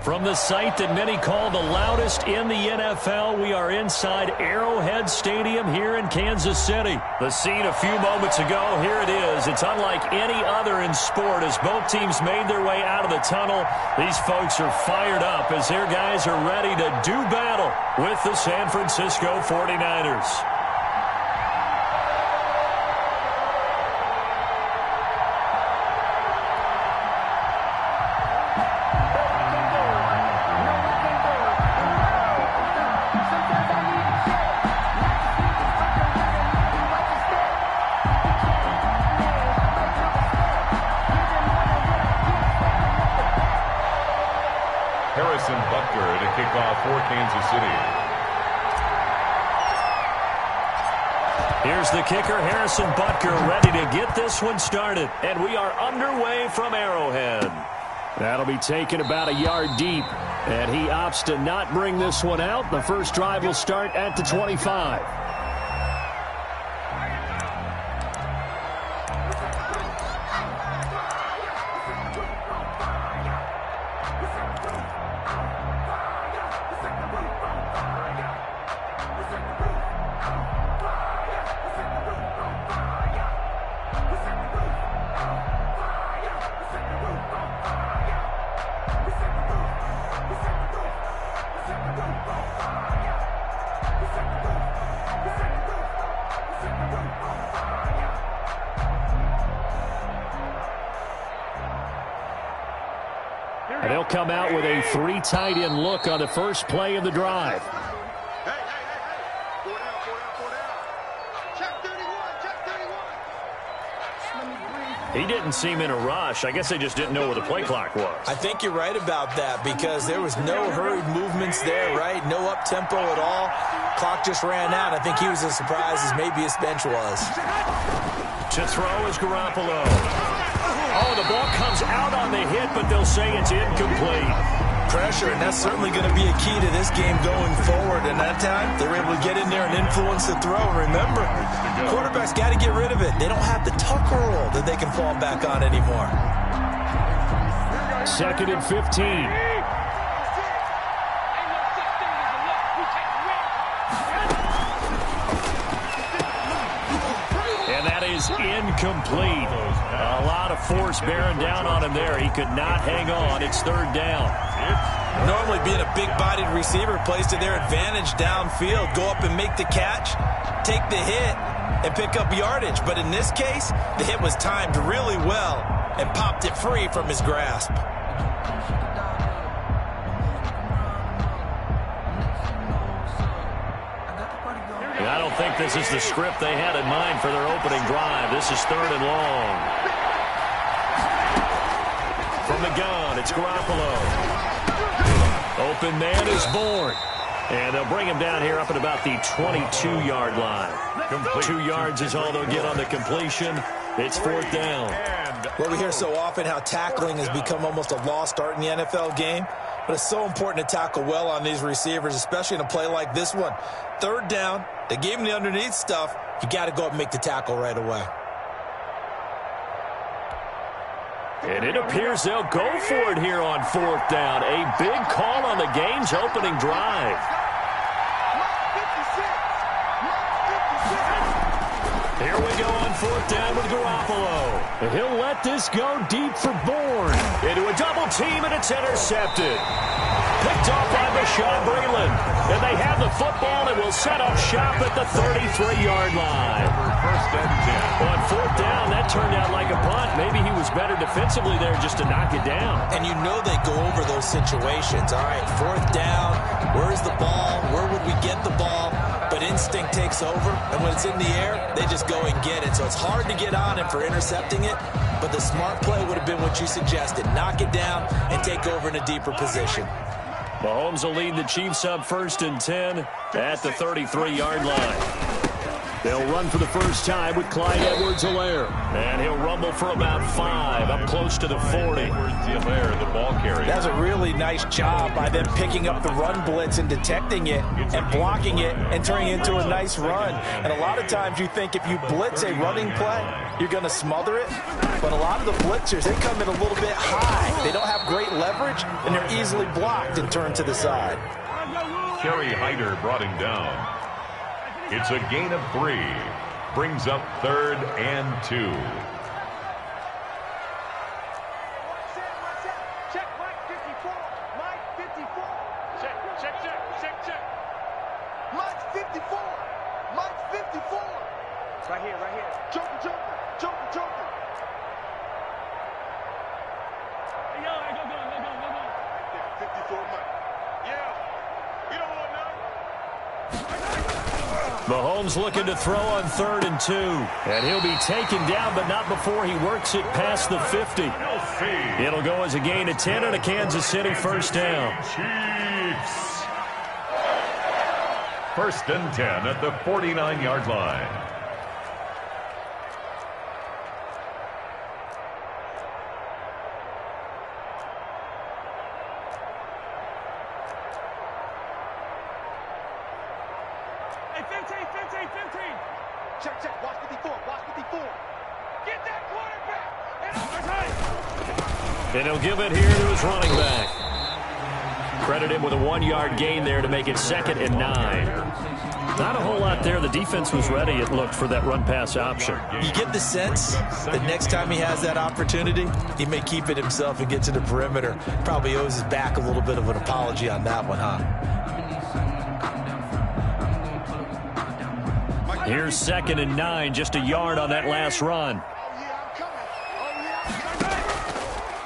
From the site that many call the loudest in the NFL, we are inside Arrowhead Stadium here in Kansas City. The scene a few moments ago, here it is. It's unlike any other in sport as both teams made their way out of the tunnel. These folks are fired up as their guys are ready to do battle with the San Francisco 49ers. For Kansas City. Here's the kicker, Harrison Butker, ready to get this one started. And we are underway from Arrowhead. That'll be taken about a yard deep. And he opts to not bring this one out. The first drive will start at the 25. And they'll come out with a three tight end look on the first play of the drive. He didn't seem in a rush. I guess they just didn't know where the play clock was. I think you're right about that because there was no hurried movements there, right? No up-tempo at all. Clock just ran out. I think he was as surprised as maybe his bench was. To throw is Garoppolo. Oh, the ball comes out on the hit, but they'll say it's incomplete. Pressure, and that's certainly going to be a key to this game going forward. And that time, they were able to get in there and influence the throw. Remember, quarterbacks got to get rid of it. They don't have the tuck rule that they can fall back on anymore. 2nd and 15. And that is incomplete. A lot of force bearing down on him there. He could not hang on. It's 3rd down. Normally being a big-bodied receiver plays to their advantage downfield. Go up and make the catch, take the hit, and pick up yardage. But in this case, the hit was timed really well and popped it free from his grasp. I don't think this is the script they had in mind for their opening drive. This is 3rd and long. From the gun, it's Garoppolo. Open man is Bourne. And they'll bring him down here up at about the 22-yard line. 2 yards is all they'll get on the completion. It's 4th down. Well, we hear so often how tackling has become almost a lost art in the NFL game. But it's so important to tackle well on these receivers, especially in a play like this one. 3rd down, they gave him the underneath stuff. You got to go up and make the tackle right away. And it appears they'll go for it here on 4th down. A big call on the game's opening drive. Here we go on 4th down with Garoppolo. And he'll let this go deep for Bourne. Into a double team, and it's intercepted. Picked off by Bashaud Breeland. And they have the football and will set up shop at the 33-yard line. On 4th down, that turned out like a punt. Maybe he was better defensively there just to knock it down. And you know they go over those situations. All right, 4th down, where's the ball? Where would we get the ball? But instinct takes over, and when it's in the air, they just go and get it. So it's hard to get on him for intercepting it, but the smart play would have been what you suggested. Knock it down and take over in a deeper position. Mahomes will lead the Chiefs up 1st and 10 at the 33-yard line. They'll run for the first time with Clyde Edwards-Helaire. And he'll rumble for about 5, up close to the 40. Edwards-Helaire, the ball carrier. That's a really nice job by them picking up the run blitz and detecting it and blocking it and turning it into a nice run. And a lot of times you think if you blitz a running play, you're going to smother it. But a lot of the blitzers, they come in a little bit high. They don't have great leverage, and they're easily blocked and turned to the side. Kerry Hyder brought him down. It's a gain of 3. Brings up 3rd and 2. Check, Mike 54. Mike 54. Check. Mike 54. Mike 54. Right here. Joker. Hey, yo, go. 54, Mike. Yeah. We don't want none. Mahomes looking to throw on 3rd and 2. And he'll be taken down, but not before he works it past the 50. It'll go as a gain of 10 and a Kansas City first down. Chiefs. 1st and 10 at the 49-yard line. Hey, 15. Check. Watch 54. Get that quarterback. And he'll give it here to his running back. Credit him with a 1-yard gain there to make it 2nd and 9. Not a whole lot there. The defense was ready, it looked, for that run-pass option. You get the sense that next time he has that opportunity, he may keep it himself and get to the perimeter. Probably owes his back a little bit of an apology on that one, huh? Here's 2nd and 9, just a yard on that last run.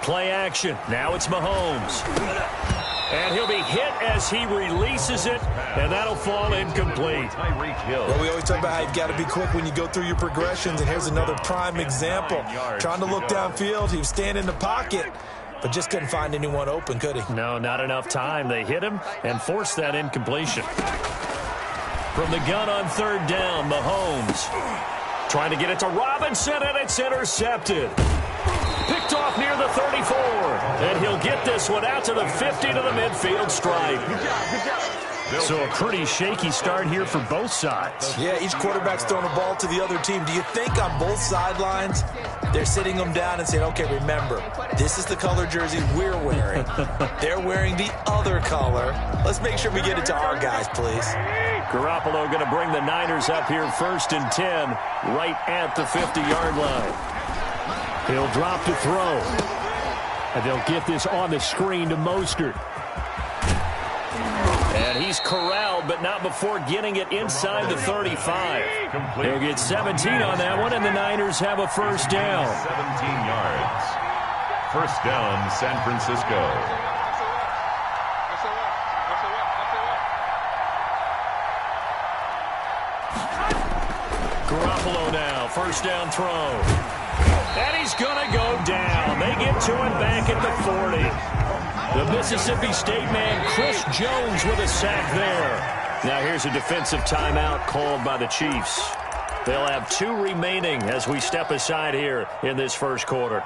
Play action. Now it's Mahomes. And he'll be hit as he releases it, and that'll fall incomplete. Well, we always talk about how you've got to be quick when you go through your progressions, and here's another prime example. Trying to look downfield, he was standing in the pocket, but just couldn't find anyone open, could he? No, not enough time. They hit him and forced that incompletion. From the gun on 3rd down, Mahomes trying to get it to Robinson, and it's intercepted. Picked off near the 34, and he'll get this one out to the 50 to the midfield stripe. So a pretty shaky start here for both sides. Yeah, each quarterback's throwing the ball to the other team. Do you think on both sidelines they're sitting them down and saying, okay, remember, this is the color jersey we're wearing. They're wearing the other color. Let's make sure we get it to our guys, please. Garoppolo going to bring the Niners up here 1st and 10, right at the 50-yard line. He'll drop to throw. And they'll get this on the screen to Mostert. And he's corralled, but not before getting it inside the 35. He'll get 17 on that one, and the Niners have a first down. 17 yards. First down, San Francisco. Garoppolo now, first down throw. And he's going to go down. They get to him back at the 40. The Mississippi State man, Chris Jones, with a sack there. Now here's a defensive timeout called by the Chiefs. They'll have 2 remaining as we step aside here in this first quarter.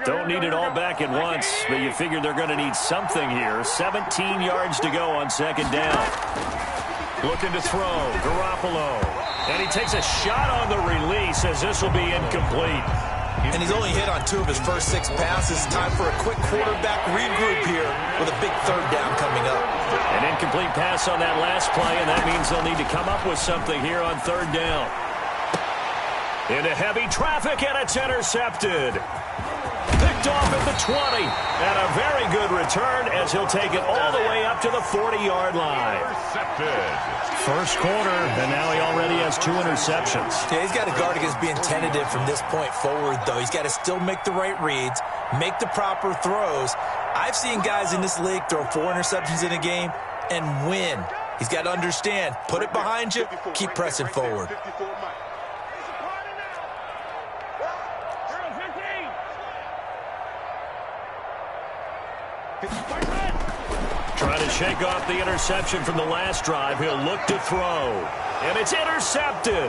Don't need it all back at once, but you figure they're going to need something here. 17 yards to go on 2nd down. Looking to throw, Garoppolo. And he takes a shot on the release as this will be incomplete. And he's only hit on 2 of his first 6 passes. Time for a quick quarterback regroup here with a big 3rd down coming up. An incomplete pass on that last play, and that means they'll need to come up with something here on 3rd down. Into heavy traffic, and it's intercepted. Picked off at the 20, and a very good return as he'll take it all the way up to the 40-yard line. First quarter, and now he already has 2 interceptions. Yeah, he's got to guard against being tentative from this point forward, though. He's got to still make the right reads, make the proper throws. I've seen guys in this league throw 4 interceptions in a game and win. He's got to understand, put it behind you, keep pressing forward. Trying to shake off the interception from the last drive. He'll look to throw. And it's intercepted.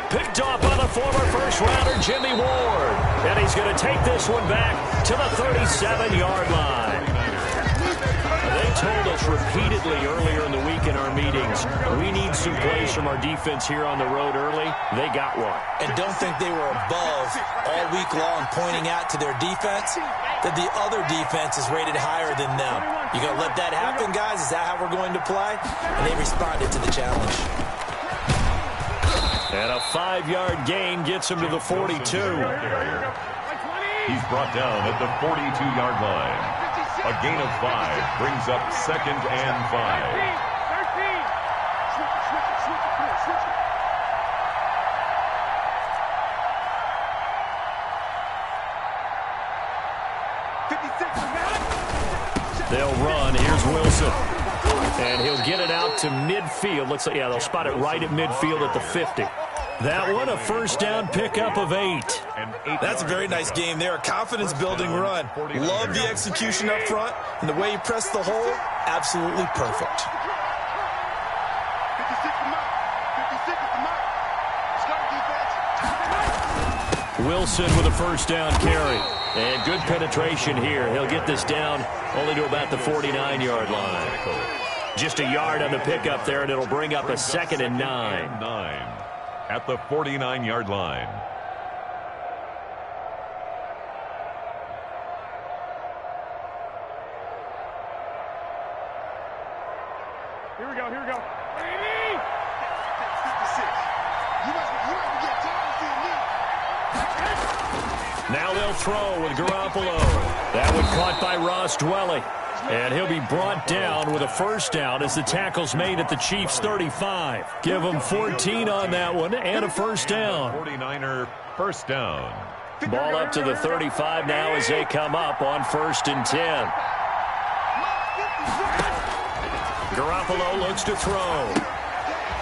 Picked off by the former first-rounder Jimmy Ward. And he's going to take this one back to the 37-yard line. They told us repeatedly earlier in the week in our meetings, we need some plays from our defense here on the road early. They got one. And don't think they were above all week long pointing out to their defense that the other defense is rated higher than them. You going to let that happen, guys? Is that how we're going to play? And they responded to the challenge. And a 5-yard gain gets him to the 42. He's brought down at the 42-yard line. A gain of 5 brings up 2nd and 5. They'll run. Here's Wilson. And he'll get it out to midfield. Looks like, yeah, they'll spot it right at midfield at the 50. That one, a first down pickup of 8. That's a very nice game there. A confidence-building run. Love the execution up front. And the way he pressed the hole, absolutely perfect. 56 the mark. 56 is the mark. Start defense. Wilson with a first down carry. And good penetration here. He'll get this down only to about the 49-yard line. Just a yard on the pickup there, and it'll bring up a 2nd and 9. At the 49-yard line. Here we go. 56. You might get tired of seeing me. Now they'll throw with Garoppolo. That one caught by Ross Dwelly. And he'll be brought down with a first down as the tackle's made at the Chiefs' 35. Give them 14 on that one and a first down. 49er first down. Ball up to the 35 now as they come up on 1st and 10. Garoppolo looks to throw.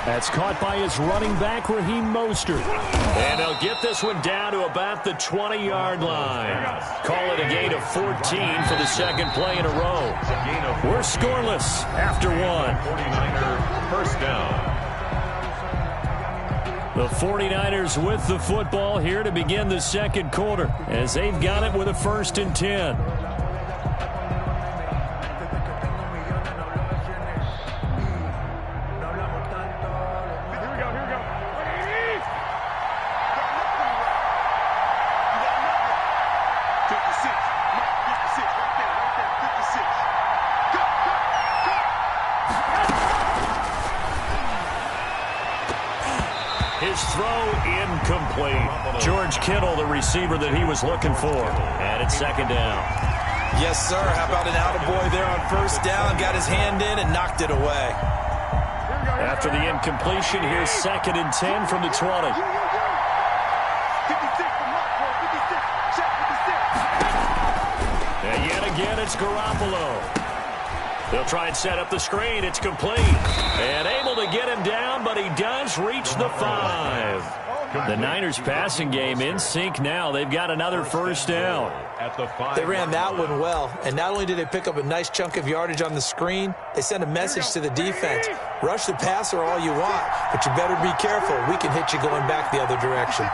That's caught by his running back, Raheem Mostert. And they'll get this one down to about the 20-yard line. Call it a gain of 14 for the second play in a row. We're scoreless after one. 49er first down. The 49ers with the football here to begin the second quarter as they've got it with a 1st and 10. George Kittle, the receiver that he was looking for. And it's 2nd down. Yes, sir. How about an attaboy there on first down? Got his hand in and knocked it away. After the incompletion, here's 2nd and 10 from the 20. 56 the mark, boy. 56. Check 56. And yet again, it's Garoppolo. They'll try and set up the screen. It's complete. And able to get him down, but he does reach the 5. The Niners passing game in sync now. They've got another first down. They ran that one well, and not only did they pick up a nice chunk of yardage on the screen, they sent a message to the defense. Rush the passer all you want, but you better be careful. We can hit you going back the other direction.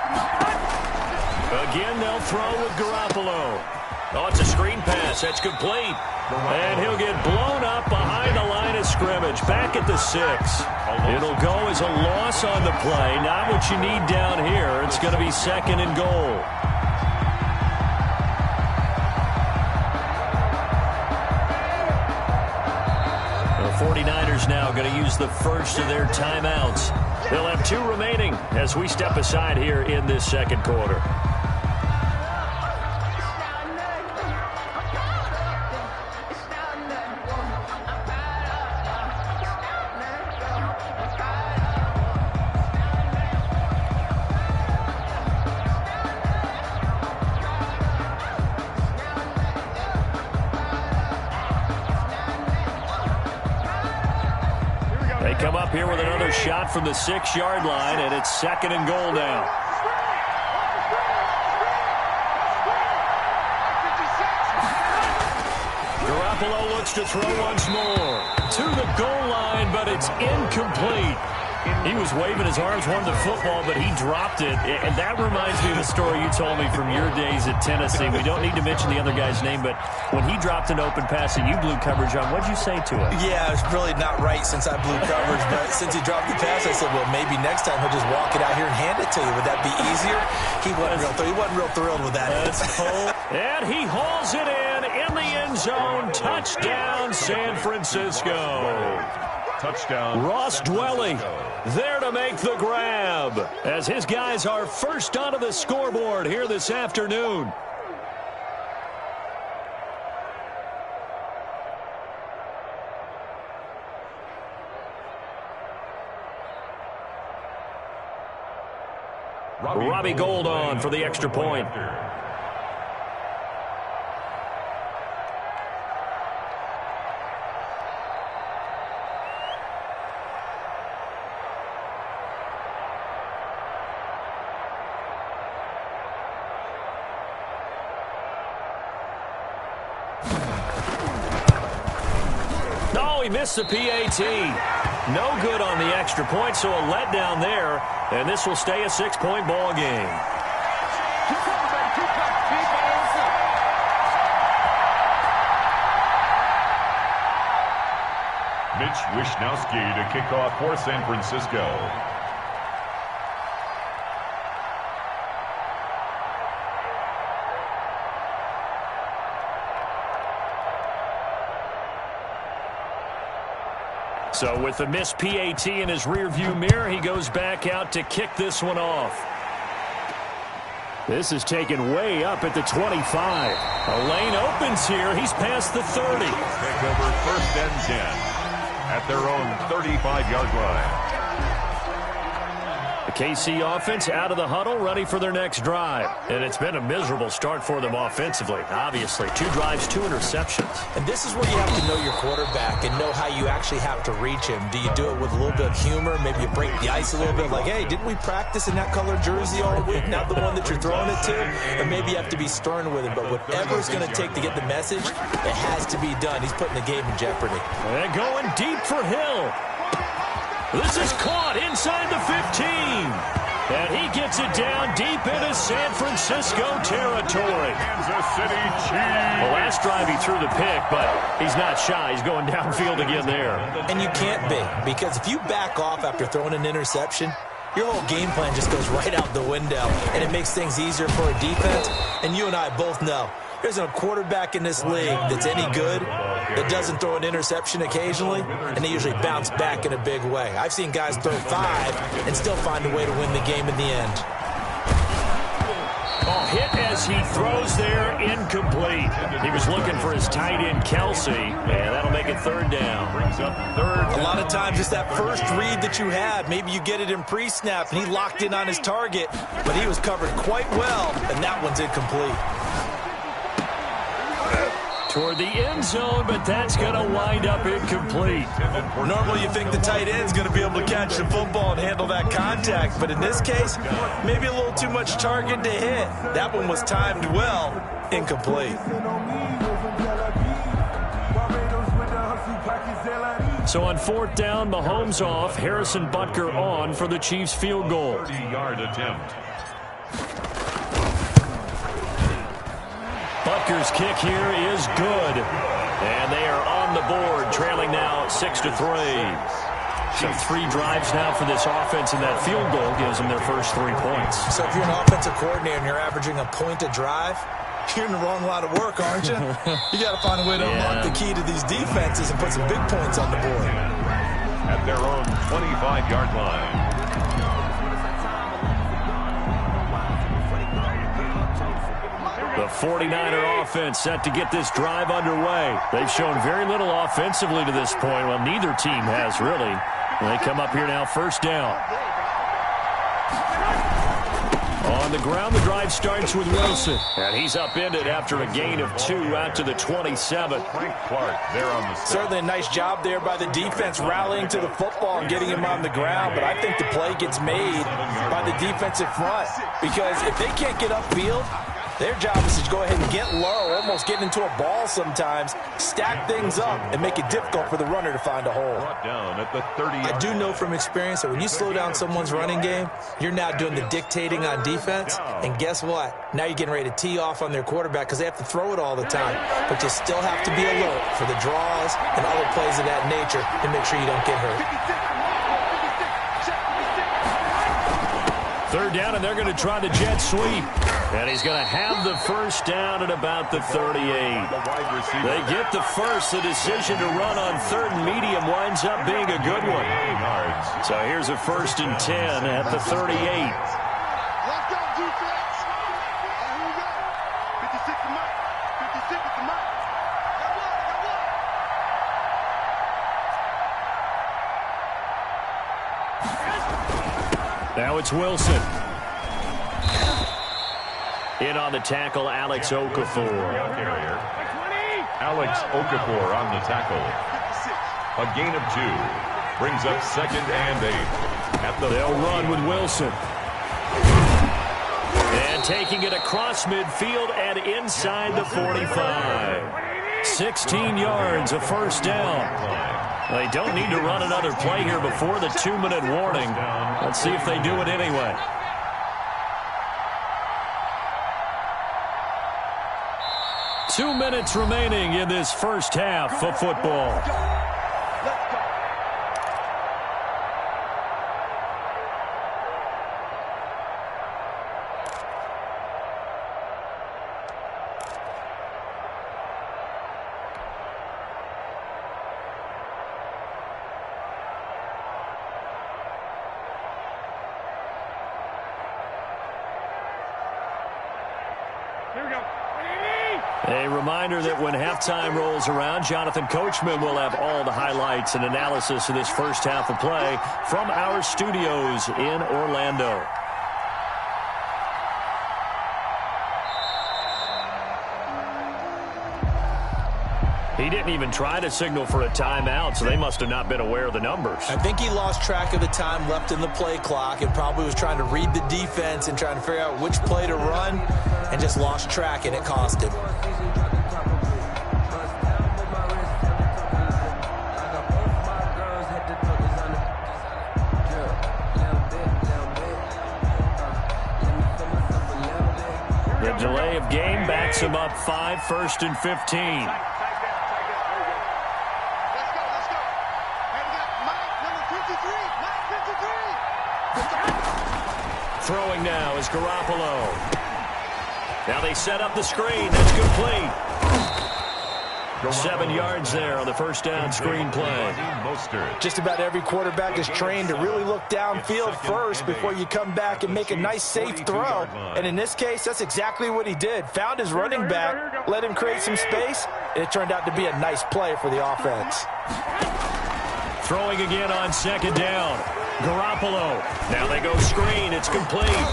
Again, they'll throw with Garoppolo. Oh, it's a screen pass. That's complete. And he'll get blown up behind the line of scrimmage, back at the 6. It'll go as a loss on the play. Not what you need down here. It's going to be 2nd and goal. The 49ers now going to use the first of their timeouts. They'll have 2 remaining as we step aside here in this second quarter. Come up here with another shot from the 6-yard line, and it's 2nd and goal now. Garoppolo looks to throw once more. To the goal line, but it's incomplete. He was waving his arms, wanted the football, but he dropped it. And that reminds me of the story you told me from your days at Tennessee. We don't need to mention the other guy's name, but when he dropped an open pass and you blew coverage on, what'd you say to him? Yeah, it's really not right since I blew coverage, but since he dropped the pass, I said, well, maybe next time he'll just walk it out here and hand it to you. Would that be easier? He wasn't real thrilled with that. And he hauls it in the end zone. Touchdown, San Francisco. Touchdown. Ross Dwelly there to make the grab as his guys are first onto the scoreboard here this afternoon. Robbie Gould on for the extra point. No, he missed the PAT. No good on the extra point, so a letdown there, and this will stay a 6-point ball game. Mitch Wishnowsky to kick off for San Francisco. So with the missed PAT in his rearview mirror, he goes back out to kick this one off. This is taken way up at the 25. A lane opens here. He's past the 30. Take over 1st and 10 at their own 35-yard line. The KC offense out of the huddle, ready for their next drive. And it's been a miserable start for them offensively, obviously. 2 drives, 2 interceptions. And this is where you have to know your quarterback and know how you actually have to reach him. Do you do it with a little bit of humor? Maybe you break the ice a little bit, like, hey, didn't we practice in that color jersey all week, not the one that you're throwing it to? Or maybe you have to be stern with him. But whatever it's going to take to get the message, it has to be done. He's putting the game in jeopardy. And going deep for Hill. This is caught inside the 15. And he gets it down deep into San Francisco territory. Kansas City Chiefs. The last drive he threw the pick, but he's not shy. He's going downfield again there. And you can't be, because if you back off after throwing an interception, your whole game plan just goes right out the window, and it makes things easier for a defense. And you and I both know there's a quarterback in this league that's any good that doesn't throw an interception occasionally, and they usually bounce back in a big way. I've seen guys throw 5 and still find a way to win the game in the end. Oh, hit as he throws there, incomplete. He was looking for his tight end, Kelsey, and that'll make it 3rd down. Brings up 3rd. A lot of times it's that first read that you have. Maybe you get it in pre-snap, and he locked in on his target, but he was covered quite well, and that one's incomplete. Toward the end zone, but that's going to wind up incomplete. Normally you think the tight end's going to be able to catch the football and handle that contact, but in this case, maybe a little too much target to hit. That one was timed well, incomplete. So on 4th down, Mahomes off, Harrison Butker on for the Chiefs field goal. 30-yard attempt. Butker's kick here is good. And they are on the board, trailing now 6-3. So 3 drives now for this offense, and that field goal gives them their first 3 points. So if you're an offensive coordinator and you're averaging a point a drive, you're in the wrong line of work, aren't you? You got to find a way to unlock the key to these defenses and put some big points on the board. At their own 25-yard line. The 49er offense set to get this drive underway. They've shown very little offensively to this point. Well, neither team has, really. And they come up here now, 1st down. On the ground, the drive starts with Wilson. And he's upended after a gain of 2 out to the 27. Frank Clark there on the step. Certainly a nice job there by the defense rallying to the football and getting him on the ground. But I think the play gets made by the defensive front. Because if they can't get upfield, Their job is to go ahead and get low, almost get into a ball sometimes, stack things up, and make it difficult for the runner to find a hole. Brought down at the 30. I do know from experience that when you slow down someone's running game, you're now doing the dictating on defense, and guess what? Now you're getting ready to tee off on their quarterback because they have to throw it all the time, but you still have to be alert for the draws and other plays of that nature to make sure you don't get hurt. Third down, and they're going to try the jet sweep. And he's going to have the first down at about the 38. They get the first. The decision to run on third and medium winds up being a good one. So here's a 1st and 10 at the 38. Let's go, defense. Here we go. 56 to Mike. 56 to Mike. Now it's Wilson. In on the tackle, Alex Okafor. Alex Okafor on the tackle. A gain of 2. Brings up 2nd and 8. They'll run with Wilson. And taking it across midfield and inside the 45. 16 yards, a first down. They don't need to run another play here before the 2-minute warning. Let's see if they do it anyway. Two minutes remaining in this first half of football. A reminder that when halftime rolls around, Jonathan Coachman will have all the highlights and analysis of this first half of play from our studios in Orlando. He didn't even try to signal for a timeout, so they must have not been aware of the numbers. I think he lost track of the time left in the play clock and probably was trying to read the defense and trying to figure out which play to run and just lost track, and it cost him. The delay of game backs him up 5, 1st and 15. Throwing now is Garoppolo. Now they set up the screen. That's complete. 7 yards there on the first down screen play. Just about every quarterback is trained to really look downfield first before you come back and make a nice, safe throw. And in this case, that's exactly what he did. Found his running back, let him create some space, and it turned out to be a nice play for the offense. Throwing again on 2nd down. Garoppolo. Now they go screen. It's complete.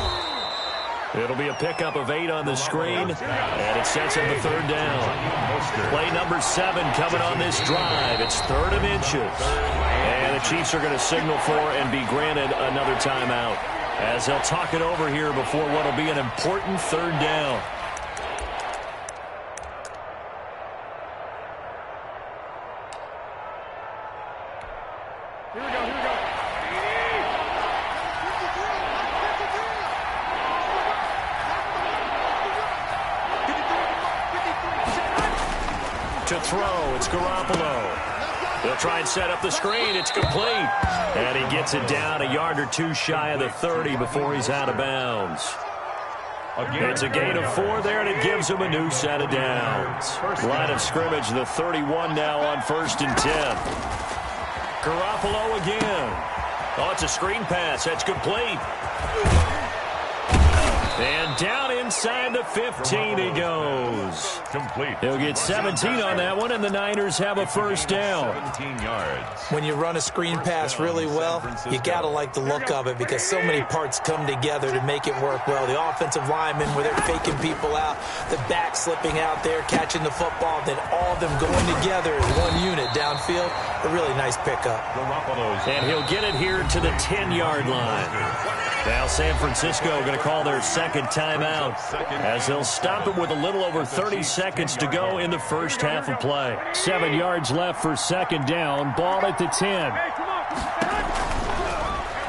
It'll be a pickup of 8 on the screen, and it sets up the 3rd down. Play number 7 coming on this drive. It's 3rd and inches. And the Chiefs are going to signal for and be granted another timeout as they'll talk it over here before what will be an important 3rd down. To throw, it's Garoppolo. They'll try and set up the screen. It's complete. And he gets it down a yard or 2 shy of the 30 before he's out of bounds. It's a gain of 4 there, and it gives him a new set of downs. Line of scrimmage, the 31 now on 1st and 10. Garoppolo again. Oh, it's a screen pass. That's complete. And down inside the 15 he goes. Complete. He'll get 17 on that one, and the Niners have a first down. 17 yards. When you run a screen pass really well, you got to like the look of it because so many parts come together to make it work well. The offensive linemen, where they're faking people out, the back slipping out there, catching the football, then all of them going together as one unit downfield. A really nice pickup. And he'll get it here to the 10-yard line. Now San Francisco going to call their second timeout as they'll stop it with a little over 30 seconds to go in the first half of play. 7 yards left for second down. Ball at the 10.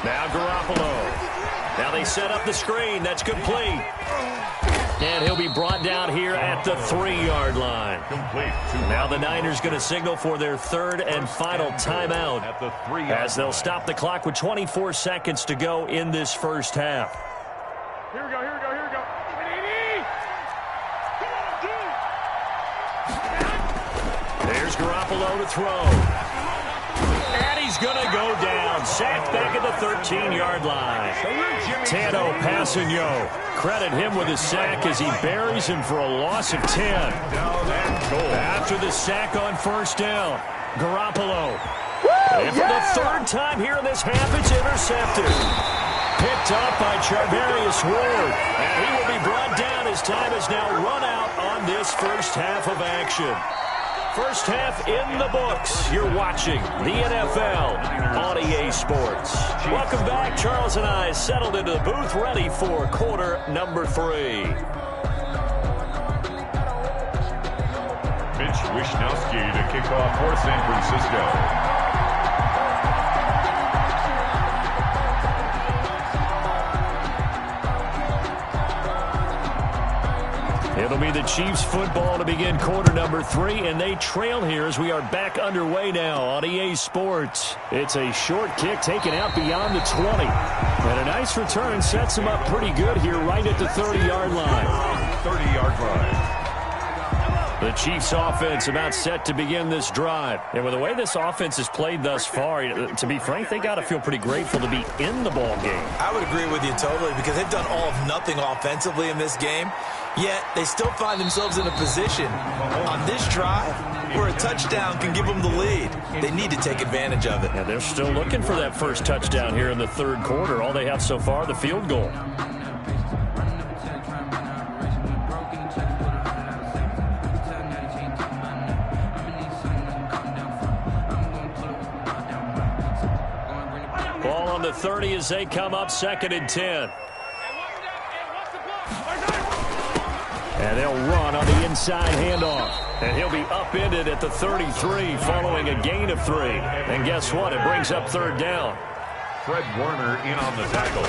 Now Garoppolo. Now they set up the screen. That's complete. And he'll be brought down here at the 3-yard line. Now the Niners going to signal for their third and final timeout as they'll stop the clock with 24 seconds to go in this first half. Here we go, here we go, here we go. There's Garoppolo to throw. And he's going to go down. Sacked back at the 13-yard line. Tano Passanio. Credit him with his sack as he buries him for a loss of 10. After the sack on first down, Garoppolo. And for the third time here in this half, it's intercepted. Picked up by Charvarius Ward. And he will be brought down as time has now run out on this first half of action. First half in the books. You're watching the NFL on EA Sports. Welcome back. Charles and I settled into the booth, ready for quarter number 3. Mitch Wishnowsky to kick off for San Francisco. It'll be the Chiefs football to begin quarter number 3, and they trail here as we are back underway now on EA Sports. It's a short kick taken out beyond the 20. And a nice return sets them up pretty good here right at the 30-yard line. 30-yard line. The Chiefs offense about set to begin this drive. And with the way this offense has played thus far, to be frank, they got to feel pretty grateful to be in the ball game. I would agree with you totally because they've done all of nothing offensively in this game. Yet they still find themselves in a position on this drive where a touchdown can give them the lead. They need to take advantage of it. And they're still looking for that first touchdown here in the third quarter. All they have so far, the field goal. Ball on the 30 as they come up 2nd and 10. And they'll run on the inside handoff. And he'll be upended at the 33 following a gain of 3. And guess what? It brings up third down. Fred Warner in on the tackle.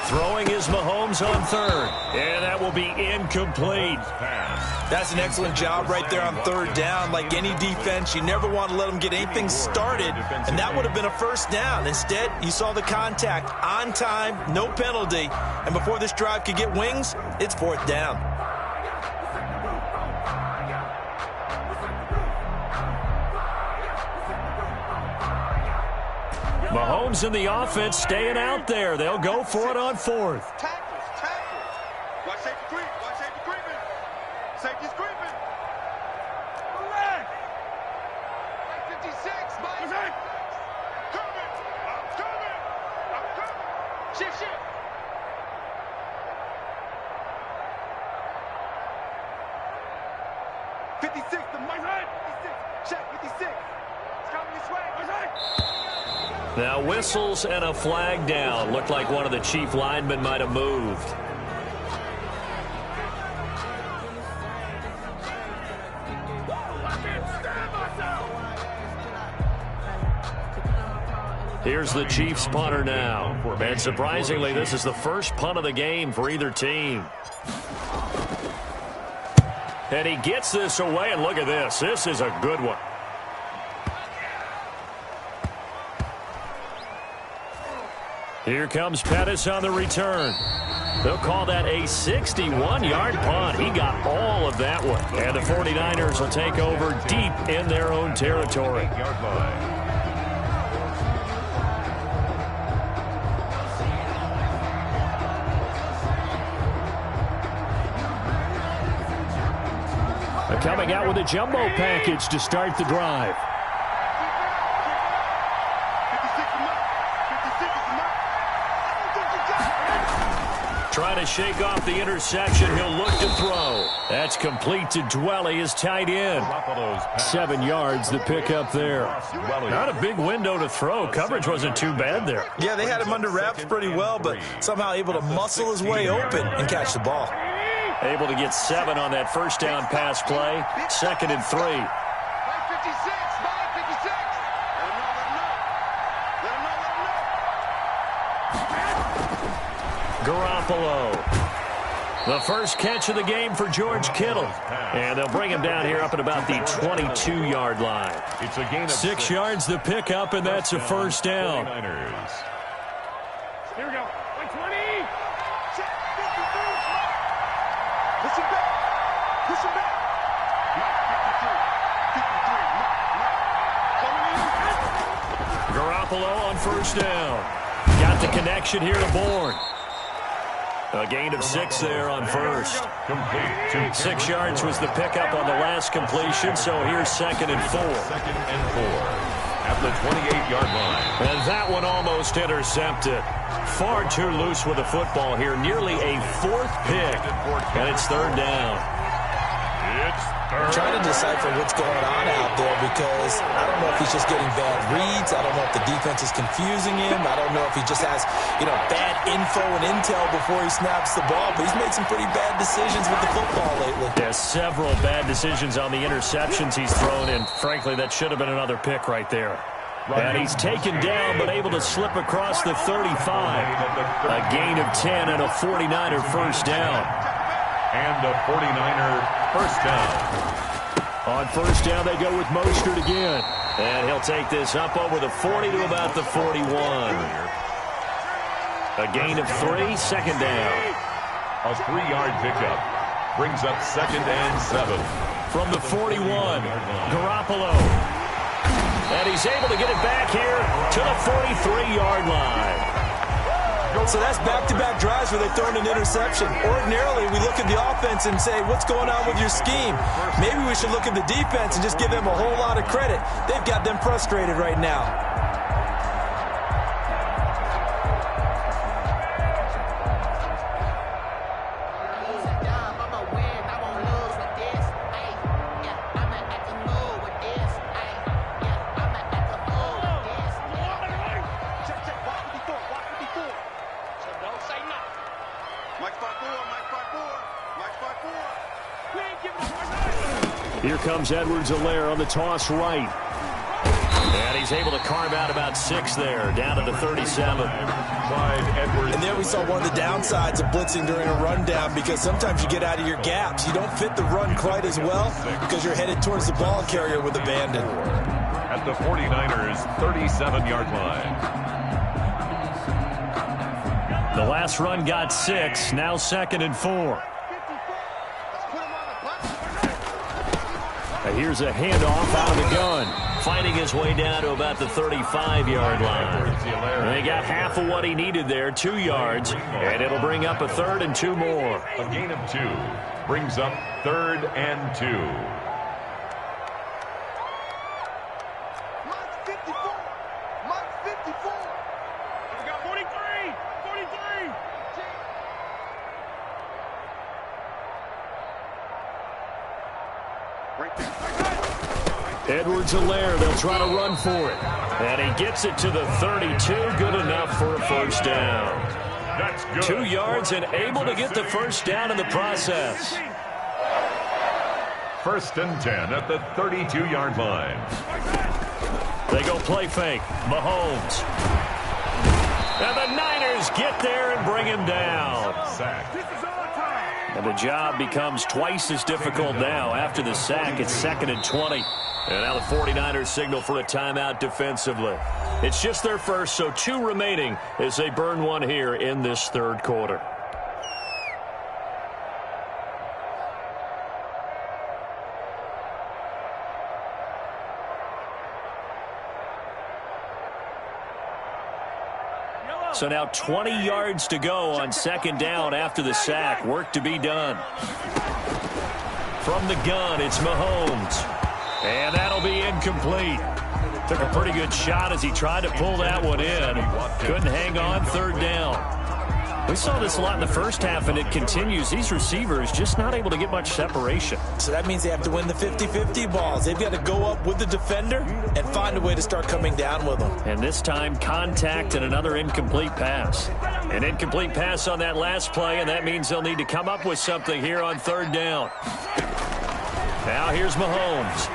Throwing is Mahomes on third. And that will be incomplete. That's an excellent job right there on third down. Like any defense, you never want to let them get anything started. And that would have been a first down. Instead, you saw the contact on time, no penalty. And before this drive could get wings, it's 4th down. Mahomes and the offense staying out there. They'll go for it on 4th. Tackles. Watch safety creep. Watch safety creeping. Safety's creeping. Correct. 56. Mike. Coming. I'm coming. Shift. 56. The Mike right. 56. Check 56. It's coming this way. Mike right. Now whistles and a flag down. Looked like one of the Chief linemen might have moved. Here's the Chiefs punter now. And surprisingly, this is the first punt of the game for either team. And he gets this away, and look at this. This is a good one. Here comes Pettis on the return. They'll call that a 61-yard punt. He got all of that one. And the 49ers will take over deep in their own territory. They're coming out with a jumbo package to start the drive. Trying to shake off the interception. He'll look to throw. That's complete to Dwelly, his tight end. 7 yards, the pickup there. Not a big window to throw. Coverage wasn't too bad there. Yeah, they had him under wraps pretty well, but somehow able to muscle his way open and catch the ball. Able to get 7 on that first down pass play. 2nd and 3. Garoppolo. The first catch of the game for George Kittle. And they'll bring him down here up at about the 22-yard line. It's a gain of 6 yards the pickup, and that's a first down. Here we go. 120. Listen back. Listen back. Garoppolo on first down. Got the connection here to Bourne. A gain of 6 there on first. complete. 6 yards was the pickup on the last completion, so here's 2nd and 4. 2nd and 4 at the 28-yard line. And that one almost intercepted. Far too loose with the football here. Nearly a 4th pick. And it's 3rd down. I'm trying to decipher what's going on out there because I don't know if he's just getting bad reads. I don't know if the defense is confusing him. I don't know if he just has, bad info and intel before he snaps the ball. But he's made some pretty bad decisions with the football lately. There's several bad decisions on the interceptions he's thrown, and frankly, that should have been another pick right there. And he's taken down but able to slip across the 35. A gain of 10 and a 49er first down. And a 49er first down. On first down, they go with Mostert again. And he'll take this up over the 40 to about the 41. A gain of 3, 2nd down. A 3-yard pickup brings up 2nd and 7. From the 41, Garoppolo. And he's able to get it back here to the 43-yard line. So that's back-to-back drives where they've thrown an interception. Ordinarily, we look at the offense and say, what's going on with your scheme? Maybe we should look at the defense and just give them a whole lot of credit. They've got them frustrated right now. Here comes Edwards-Helaire on the toss right. And he's able to carve out about 6 there, down to the 37. And there we saw one of the downsides of blitzing during a rundown because sometimes you get out of your gaps. You don't fit the run quite as well because you're headed towards the ball carrier with abandon. At the 49ers' 37-yard line. The last run got 6, now 2nd and 4. Here's a handoff out of the gun. Fighting his way down to about the 35-yard line. And he got half of what he needed there, 2 yards. And it'll bring up a 3rd and 2 more. A gain of 2 brings up 3rd and 2. Mike 54. Mike 54. We got 43. 43. Right there. Edwards-Helaire, they'll try to run for it. And he gets it to the 32, good enough for a first down. That's good. 2 yards and able to get the first down in the process. 1st and 10 at the 32-yard line. They go play fake. Mahomes. And the Niners get there and bring him down. Sack. And the job becomes twice as difficult now. After the sack, it's 2nd and 20. And now the 49ers signal for a timeout defensively. It's just their first, so 2 remaining as they burn one here in this 3rd quarter. So now 20 yards to go on 2nd down after the sack. Work to be done. From the gun, it's Mahomes. And that'll be incomplete. Took a pretty good shot as he tried to pull that one in. Couldn't hang on, 3rd down. We saw this a lot in the first half, and it continues. These receivers just not able to get much separation. So that means they have to win the 50-50 balls. They've got to go up with the defender and find a way to start coming down with them. And this time, contact and another incomplete pass. An incomplete pass on that last play, and that means they'll need to come up with something here on third down. Now here's Mahomes.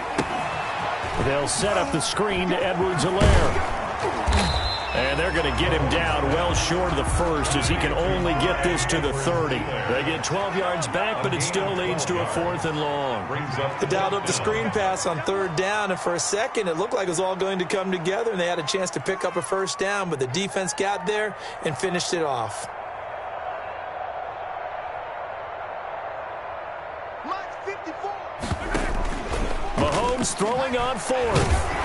They'll set up the screen to Edwards-Helaire. And they're going to get him down well short of the first as he can only get this to the 30. They get 12 yards back, but it still leads to a 4th and long. They dialed up the screen pass on third down, and for a second it looked like it was all going to come together, and they had a chance to pick up a first down, but the defense got there and finished it off. Mahomes throwing on 4th.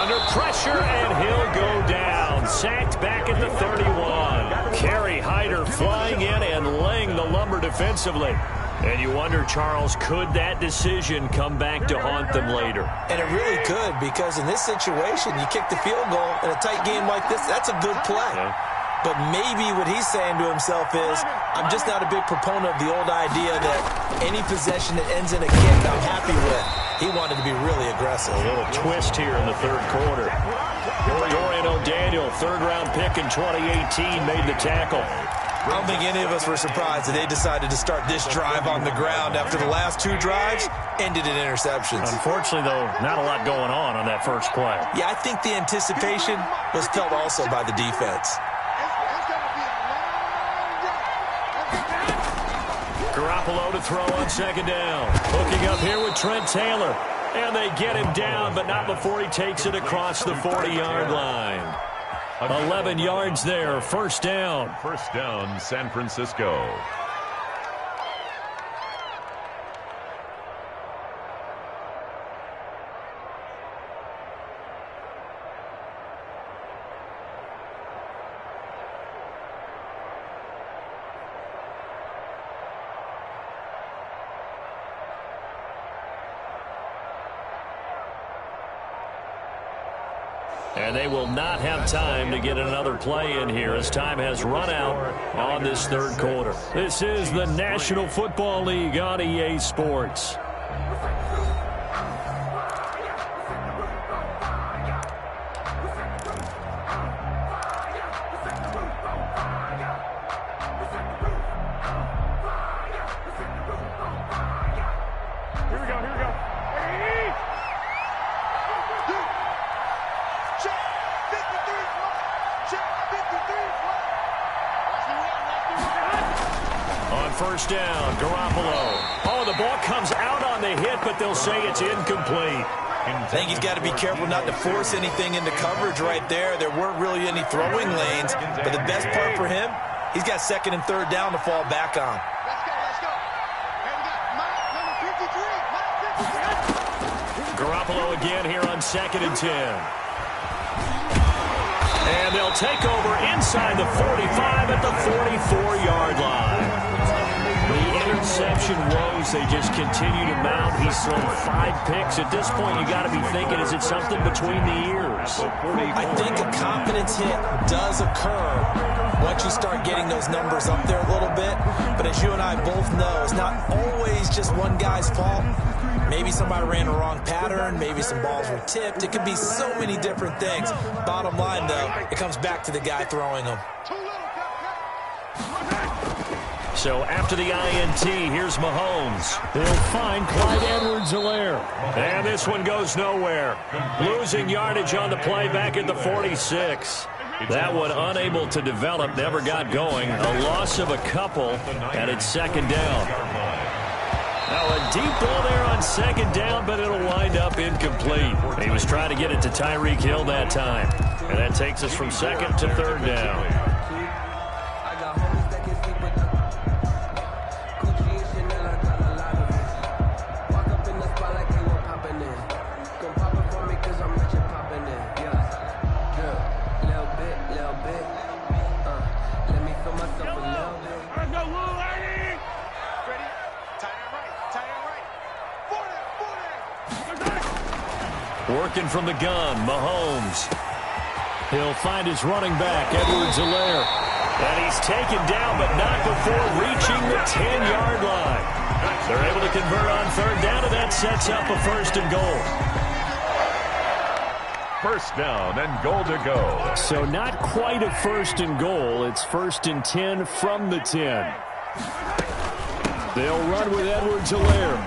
Under pressure, and he'll go down. Sacked back at the 31. Kerry Hyder flying in and laying the lumber defensively. And you wonder, Charles, could that decision come back to haunt them later? And it really could, because in this situation, you kick the field goal in a tight game like this, that's a good play. Yeah. But maybe what he's saying to himself is, I'm just not a big proponent of the old idea that any possession that ends in a kick I'm happy with. He wanted to be really aggressive. A little twist here in the third quarter. Dorian O'Daniel, third-round pick in 2018, made the tackle. I don't think any of us were surprised that they decided to start this drive on the ground after the last 2 drives ended in interceptions. Unfortunately, though, not a lot going on that first play. Yeah, I think the anticipation was felt also by the defense. Garoppolo to throw on second down. Hooking up here with Trent Taylor. And they get him down, but not before he takes it across the 40-yard line. 11 yards there, first down. First down, San Francisco. And they will not have time to get another play in here as time has run out on this third quarter. This is the National Football League on EA Sports. First down, Garoppolo. Oh, the ball comes out on the hit, but they'll say it's incomplete. I think he's got to be careful not to force anything into coverage right there. There weren't really any throwing lanes, but the best part for him, he's got second and third down to fall back on. Let's go. Hey, we got number 53. Garoppolo again here on second and 10. And they'll take over inside the 45 at the 44-yard line. The interception woes, they just continue to mount. He's thrown 5 picks. At this point, you got to be thinking, is it something between the ears? I think a confidence hit does occur once you start getting those numbers up there a little bit. But as you and I both know, it's not always just one guy's fault. Maybe somebody ran a wrong pattern. Maybe some balls were tipped. It could be so many different things. Bottom line, though, it comes back to the guy throwing them. So after the INT, here's Mahomes. They'll find Clyde Edwards-Helaire. And this one goes nowhere. Losing yardage on the play back at the 46. That one unable to develop, never got going. A loss of a couple, and it's second down. Now a deep ball there on second down, but it'll wind up incomplete. He was trying to get it to Tyreek Hill that time. And that takes us from second to third down. Working from the gun, Mahomes. He'll find his running back, Edwards-Helaire. And he's taken down, but not before reaching the 10-yard line. They're able to convert on third down, and that sets up a 1st and goal. First down and goal to go. So not quite a 1st and goal. It's 1st and 10 from the 10. They'll run with Edwards-Helaire.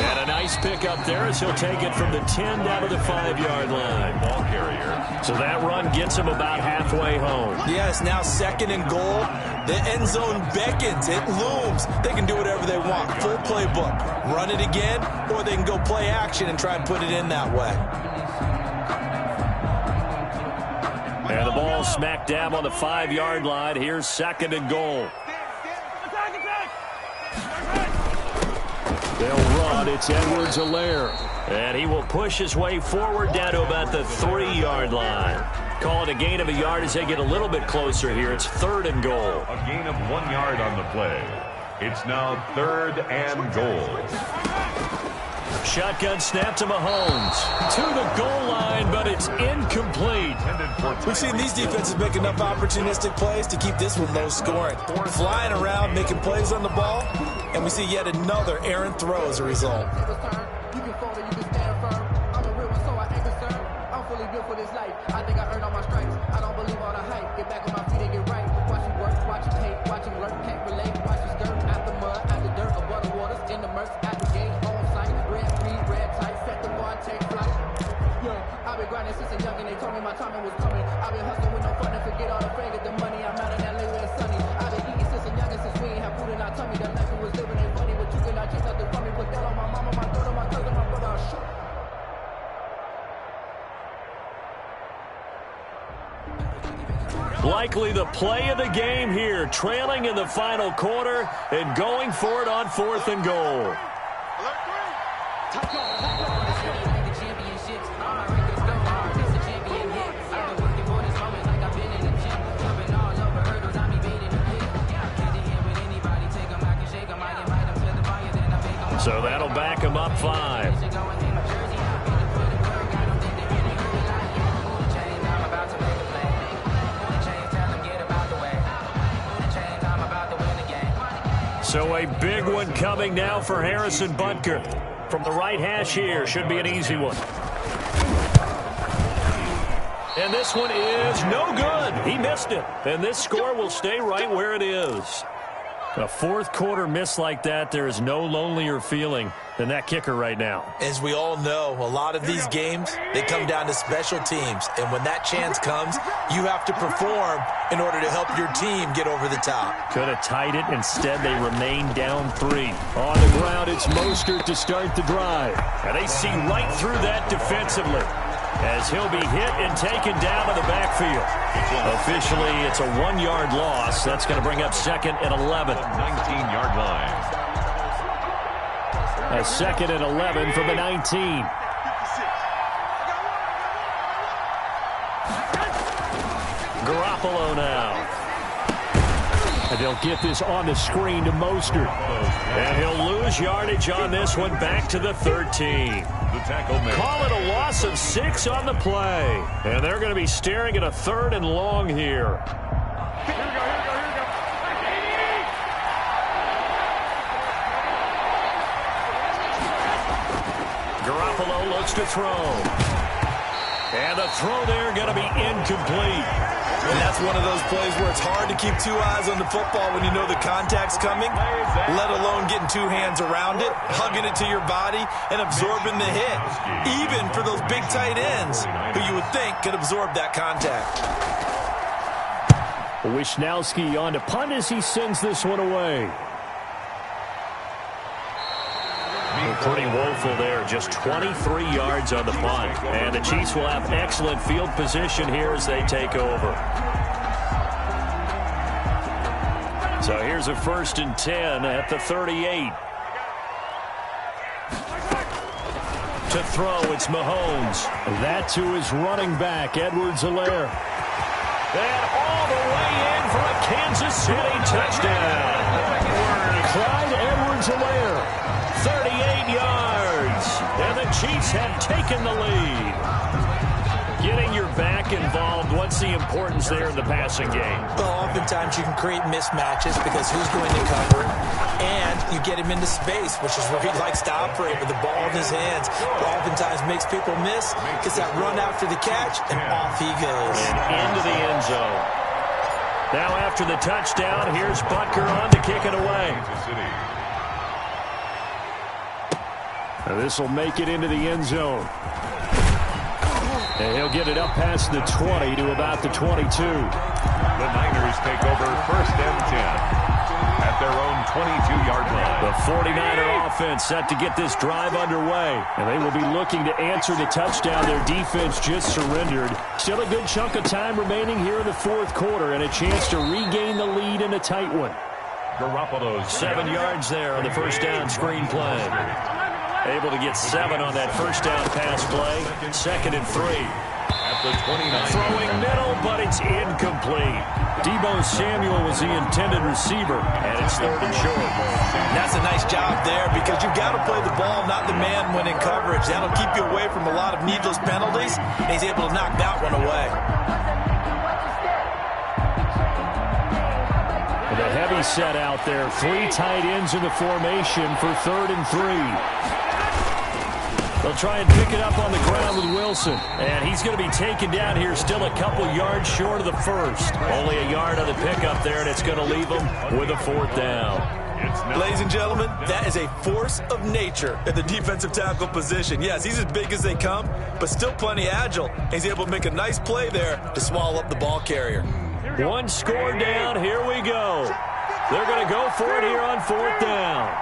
And a nice pick up there as he'll take it from the 10 down to the 5-yard line. Ball carrier. So that run gets him about halfway home. Yeah, it's now 2nd and goal. The end zone beckons. It looms. They can do whatever they want. Full playbook. Run it again, or they can go play action and try and put it in that way. And the ball smack dab on the 5-yard line. Here's 2nd and goal. They'll run. It's Edwards-Helaire. And he will push his way forward down to about the 3-yard line. Call it a gain of a yard as they get a little bit closer here. It's 3rd and goal. A gain of 1 yard on the play. It's now 3rd and goal. Shotgun snap to Mahomes. To the goal line, but it's incomplete. We've seen these defenses make enough opportunistic plays to keep this one low scoring. Flying around, making plays on the ball, and we see yet another errant throw as a result. You can fold it, you can stand firm. I'm a real one, so I ain't concerned. I'm fully built for this life. I think I earned all my stripes. I don't believe all the hype. Get back on my feet and get right. Watch him work, watch him hate, watch him lurk, can't relate. Watch his skirt out the mud, out the dirt, above the waters, in the murks, at the gate, on sight. Red, green, red, tight, set the bar, take flight. Yeah, I've been grinding since a young and they told me my timing was coming. I've been hustling with no fun and forget all the fame, get the money. I'm out in LA where it's sunny. I've been eating since a young and since we ain't have food in our tummy. The life we was living ain't funny, but you cannot take nothing from me. Put that on my mama, my daughter, my cousin, my brother, I'll shoot. Likely the play of the game here, trailing in the final quarter and going for it on 4th and goal. So that'll back him up 5. So a big one coming now for Harrison Butker. From the right hash here, should be an easy one. And this one is no good. He missed it. And this score will stay right where it is. A 4th quarter miss like that, there is no lonelier feeling than that kicker right now. As we all know, a lot of these games, they come down to special teams. And when that chance comes, you have to perform in order to help your team get over the top. Could have tied it. Instead, they remain down 3. On the ground, it's Mostert to start the drive. And they see right through that defensively, as he'll be hit and taken down to the backfield. Officially, it's a 1-yard loss. That's going to bring up 2nd and 11. 19-yard line. A 2nd and 11 from the 19. Garoppolo now. And they'll get this on the screen to Mostert. And he'll lose yardage on this one, back to the 13. The tackle made. Call it a loss of 6 on the play. And they're going to be staring at a 3rd and long here. Garoppolo looks to throw. And the throw there going to be incomplete. And that's one of those plays where it's hard to keep 2 eyes on the football when you know the contact's coming, let alone getting 2 hands around it, hugging it to your body, and absorbing the hit, even for those big tight ends who you would think could absorb that contact. Wishnowski on to punt as he sends this one away. Pretty woeful there, just 23 yards on the punt. And the Chiefs will have excellent field position here as they take over. So here's a 1st and 10 at the 38. To throw, it's Mahomes. That to his running back, Edwards-Helaire. And all the way in for a Kansas City touchdown. Clyde Edwards-Helaire. 38 yards, and the Chiefs have taken the lead. Getting your back involved, what's the importance there in the passing game? Well, oftentimes you can create mismatches because who's going to cover it? And you get him into space, which is where he likes to operate with the ball in his hands. Oftentimes makes people miss, gets that run after the catch, and off he goes. And into the end zone. Now after the touchdown, here's Butker on to kick it away. This will make it into the end zone. And he'll get it up past the 20 to about the 22. The Niners take over 1st and 10 at their own 22-yard line. The 49er offense set to get this drive underway. And they will be looking to answer the touchdown their defense just surrendered. Still a good chunk of time remaining here in the 4th quarter and a chance to regain the lead in a tight one. Garoppolo's 7 yards there on the first down screen play. Able to get 7 on that first down pass play. 2nd and 3. At the 29. Throwing middle, but it's incomplete. Deebo Samuel was the intended receiver, and it's 3rd and short. And that's a nice job there because you've got to play the ball, not the man when in coverage. That'll keep you away from a lot of needless penalties, and he's able to knock that one away. The heavy set out there. 3 tight ends in the formation for 3rd and 3. They'll try and pick it up on the ground with Wilson. And he's going to be taken down here still a couple yards short of the first. Only a yard on the pickup there, and it's going to leave him with a 4th down. Ladies and gentlemen, that is a force of nature at the defensive tackle position. Yes, he's as big as they come, but still plenty agile. He's able to make a nice play there to swallow up the ball carrier. 1 score down. Here we go. They're going to go for it here on 4th down.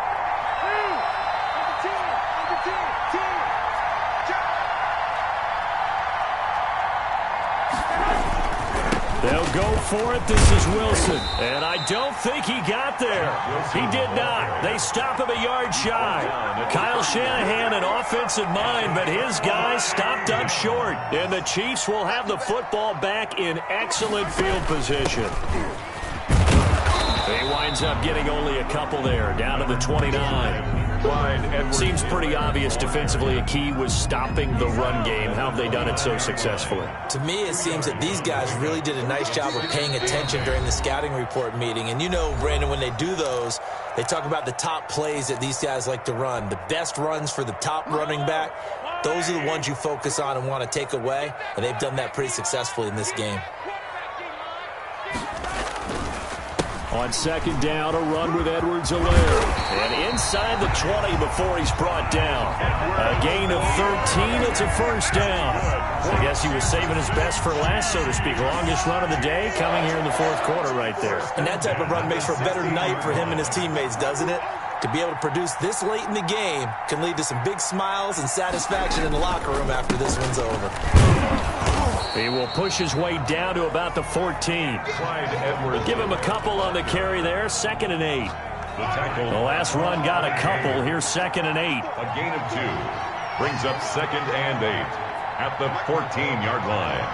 They'll go for it. This is Wilson. And I don't think he got there. He did not. They stop him a yard shy. Kyle Shanahan, an offensive mind, but his guys stopped up short. And the Chiefs will have the football back in excellent field position. He winds up getting only a couple there, down to the 29. Seems pretty obvious defensively a key was stopping the run game. How have they done it so successfully? To me, it seems that these guys really did a nice job of paying attention during the scouting report meeting. And you know, Brandon, when they do those, they talk about the top plays that these guys like to run. The best runs for the top running back, those are the ones you focus on and want to take away. And they've done that pretty successfully in this game. On 2nd down, a run with Edwards-Helaire. And inside the 20 before he's brought down. A gain of 13. It's a 1st down. I guess he was saving his best for last, so to speak. Longest run of the day coming here in the 4th quarter right there. And that type of run makes for a better night for him and his teammates, doesn't it? To be able to produce this late in the game can lead to some big smiles and satisfaction in the locker room after this one's over. He will push his way down to about the 14. Give him a couple on the carry there. 2nd and 8. The last run got a couple. Here's 2nd and 8. A gain of 2 brings up 2nd and 8 at the 14-yard line.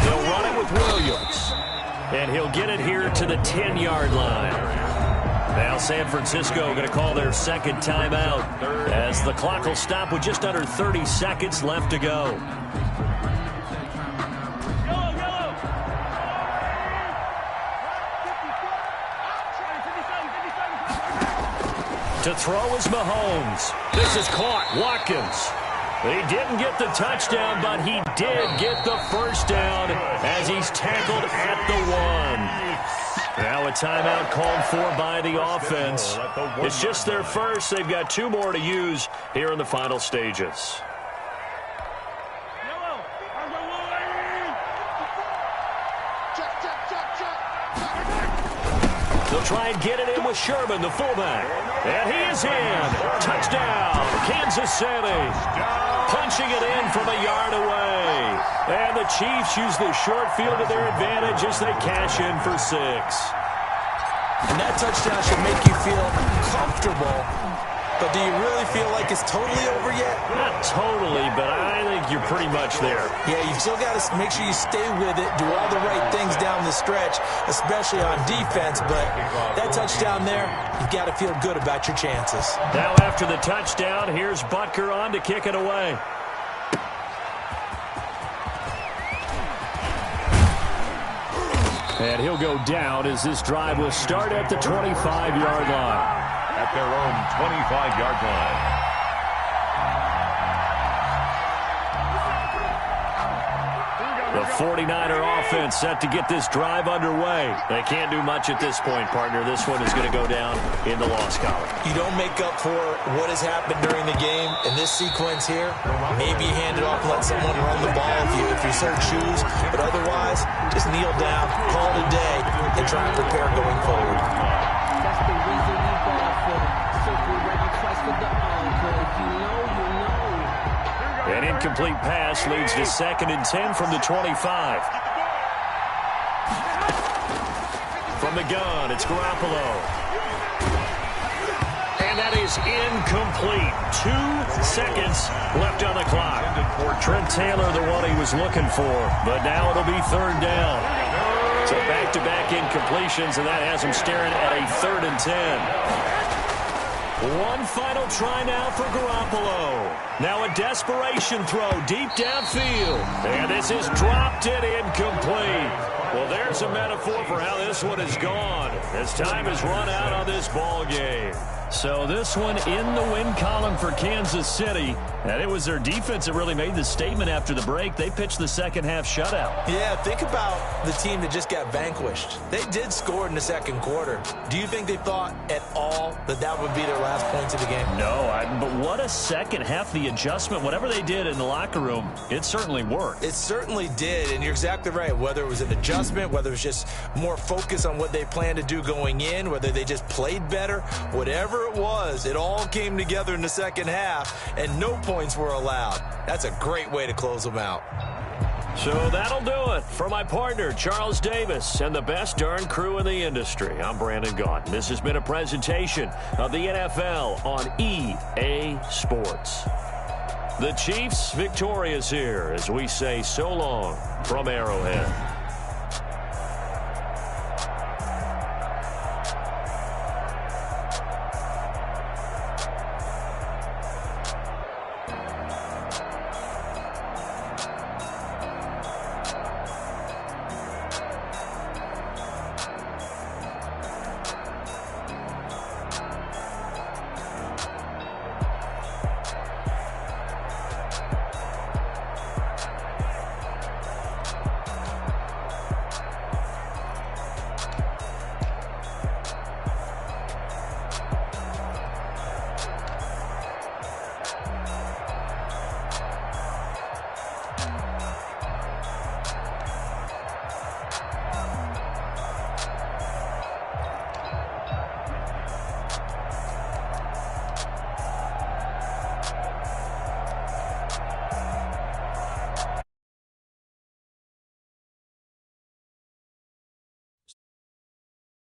They'll run it with Williams. And he'll get it here to the 10-yard line. Now San Francisco going to call their 2nd timeout as the clock will stop with just under 30 seconds left to go. To throw is Mahomes. This is caught. Watkins. He didn't get the touchdown, but he did get the 1st down as he's tackled at the 1. Now a timeout called for by the offense. It's just their first. They've got 2 more to use here in the final stages. They'll try and get it in with Sherman, the fullback. And he is in. Touchdown, Kansas City. Punching it in from a yard away. And the Chiefs use the short field to their advantage as they cash in for 6. And that touchdown should make you feel comfortable but do you really feel like it's totally over yet? Not totally, but I think you're pretty much there. Yeah, you've still got to make sure you stay with it, do all the right things down the stretch, especially on defense, but that touchdown there, you've got to feel good about your chances. Now after the touchdown, here's Butker on to kick it away. And he'll go down as this drive will start at the 25-yard line. At their own 25-yard line. The 49er offense set to get this drive underway. They can't do much at this point, partner. This one is going to go down in the loss column. You don't make up for what has happened during the game in this sequence here. Maybe you hand it off and let someone run the ball if you so choose. But otherwise, just kneel down, call it a day, and try and prepare going forward. That's the reason we ball for circle ready twice for the encore. You know. An incomplete pass leads to 2nd and 10 from the 25. From the gun, it's Garoppolo. And that is incomplete. 2 seconds left on the clock. Trent Taylor, the one he was looking for, but now it'll be 3rd down. So back-to-back incompletions, and that has him staring at a 3rd and 10. One final try now for Garoppolo. Now a desperation throw deep downfield. And this is dropped and incomplete. Well, there's a metaphor for how this one is gone as time has run out on this ball game. So this one in the win column for Kansas City. And it was their defense that really made the statement after the break. They pitched the second-half shutout. Yeah, think about the team that just got vanquished. They did score in the second quarter. Do you think they thought at all that that would be their last points of the game? No, but what a second half. The adjustment, whatever they did in the locker room, it certainly worked. It certainly did, and you're exactly right. Whether it was an adjustment, whether it was just more focus on what they planned to do going in, whether they just played better, whatever it was, it all came together in the second half, and no points were allowed. That's a great way to close them out. So that'll do it for my partner, Charles Davis, and the best darn crew in the industry. I'm Brandon Gaughan. This has been a presentation of the NFL on EA Sports. The Chiefs victorious here as we say so long from Arrowhead.